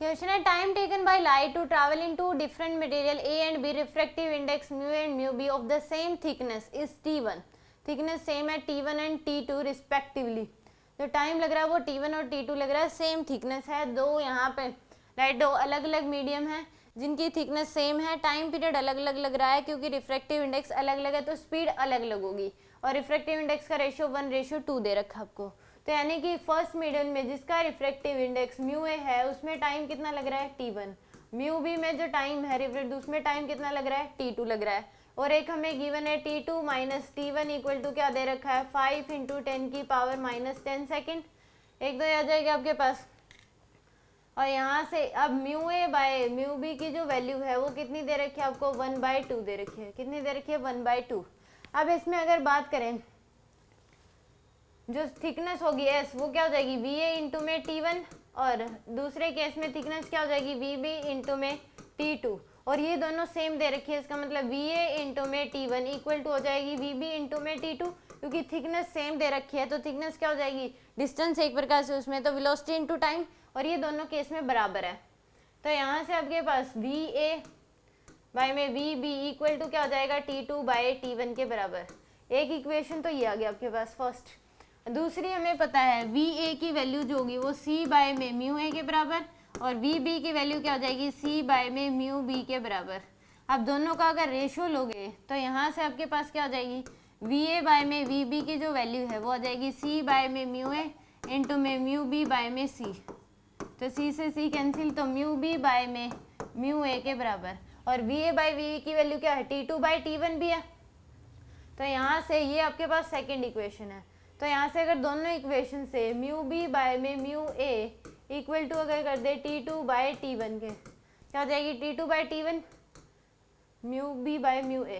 Question है time taken by light to travel in two different material A and B, refractive index mu and mu B of the same thickness is T1, thickness सेम है T1 and T2 respectively. जो time लग रहा है वो T1 और T2 लग रहा है, सेम थिकनेस है। दो यहाँ पे राइट दो अलग अलग मीडियम है जिनकी थिकनेस सेम है, टाइम पीरियड अलग अलग लग रहा है क्योंकि रिफ्रैक्टिव इंडेक्स अलग अलग है तो स्पीड अलग अलग होगी, और रिफ्रैक्टिव इंडेक्स का रेशियो 1:2 दे रखा आपको। तो यानी कि फर्स्ट मीडियम में जिसका रिफ्रैक्टिव इंडेक्स म्यू ए है उसमें टाइम कितना लग रहा है T1, म्यू बी में जो टाइम है उसमें टाइम कितना लग रहा है T2 लग रहा है, और एक हमें गिवन है T2 minus T1 equal to क्या दे रखा है 5 × 10⁻⁻10 सेकेंड। एक दो आ जाएगा आपके पास, और यहाँ से अब mu A by mu B की जो वैल्यू है वो कितनी दे रखी है आपको 1/2 दे रखी है, कितनी दे रखी है 1/2। अब इसमें अगर बात करें जो थिकनेस होगी एस वो क्या हो जाएगी VA इंटू में T1, और दूसरे केस में थिकनेस क्या हो जाएगी VB इंटू में T2, और ये दोनों सेम दे रखी है, इसका मतलब VA इंटू में T1 इक्वल टू हो जाएगी VB इंटू में T2, क्योंकि थिकनेस सेम दे रखी है तो थिकनेस क्या हो जाएगी डिस्टेंस एक प्रकार से उसमें, तो वेलोसिटी इंटू टाइम, और ये दोनों केस में बराबर है। तो यहाँ से आपके पास VA बाय में VB इक्वल टू क्या हो जाएगा T2 बाय T1 के बराबर। एक इक्वेशन तो ये आ गया आपके पास फर्स्ट। दूसरी हमें पता है VA की वैल्यू जो होगी वो C बाय में म्यू ए के बराबर, और VB की वैल्यू क्या हो जाएगी C बाय में म्यू बी के बराबर। अब दोनों का अगर रेशियो लोगे तो यहाँ से आपके पास क्या हो जाएगी VA बाय में VB की जो वैल्यू है वो आ जाएगी C बाय में म्यू ए इंटू में म्यू बी बाय में C, तो C से C कैंसिल, तो म्यू बी बाय में म्यू ए के बराबर, और VA बाय VB की वैल्यू क्या है T2 बाय T1 भी है। तो यहाँ से ये आपके पास सेकेंड इक्वेशन है। तो यहाँ से अगर दोनों इक्वेशन से म्यू बी बाय में म्यू ए इक्वल टू अगर कर दे T2 बाय T1 के, क्या हो जाएगी T2 by T1 mu B by mu A,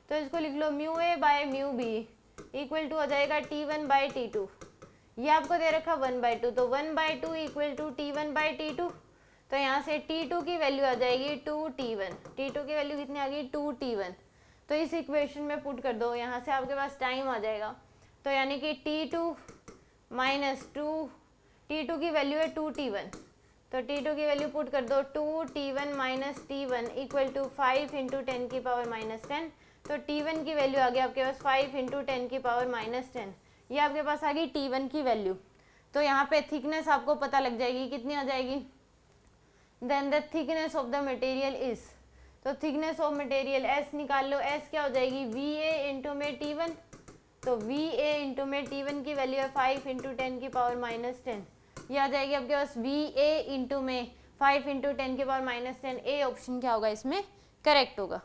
तो इसको लिख लो mu A by mu B equal to हो जाएगा T1 बाय T2, ये आपको दे रखा 1/2, तो 1/2 equal to T1 bye T2, तो यहाँ से T2 की वैल्यू आ जाएगी 2T1, T2 की वैल्यू कितनी आ गई 2T1, तो इस इक्वेशन में पुट कर दो, यहाँ से आपके पास टाइम आ जाएगा, तो यानी कि T2 माइनस 2, T2 की वैल्यू है 2T1, तो T2 की वैल्यू पुट कर दो 2T1 minus T1 equal to 5 × 10⁻⁻10, तो T1 की वैल्यू आ गई आपके पास 5 × 10⁻⁻10, ये आपके पास आ गई T1 की वैल्यू। तो यहाँ पे थिकनेस आपको पता लग जाएगी कितनी आ जाएगी, then the thickness of the material is, तो थिकनेस ऑफ मटेरियल S निकाल लो, S क्या हो जाएगी VA इंटू में T1, तो VA इंटू में T1 की वैल्यू है 5 × 10⁻⁻10, ये आ जाएगी आपके पास VA इंटू में 5 × 10⁻⁻10, ए ऑप्शन क्या होगा इसमें करेक्ट होगा।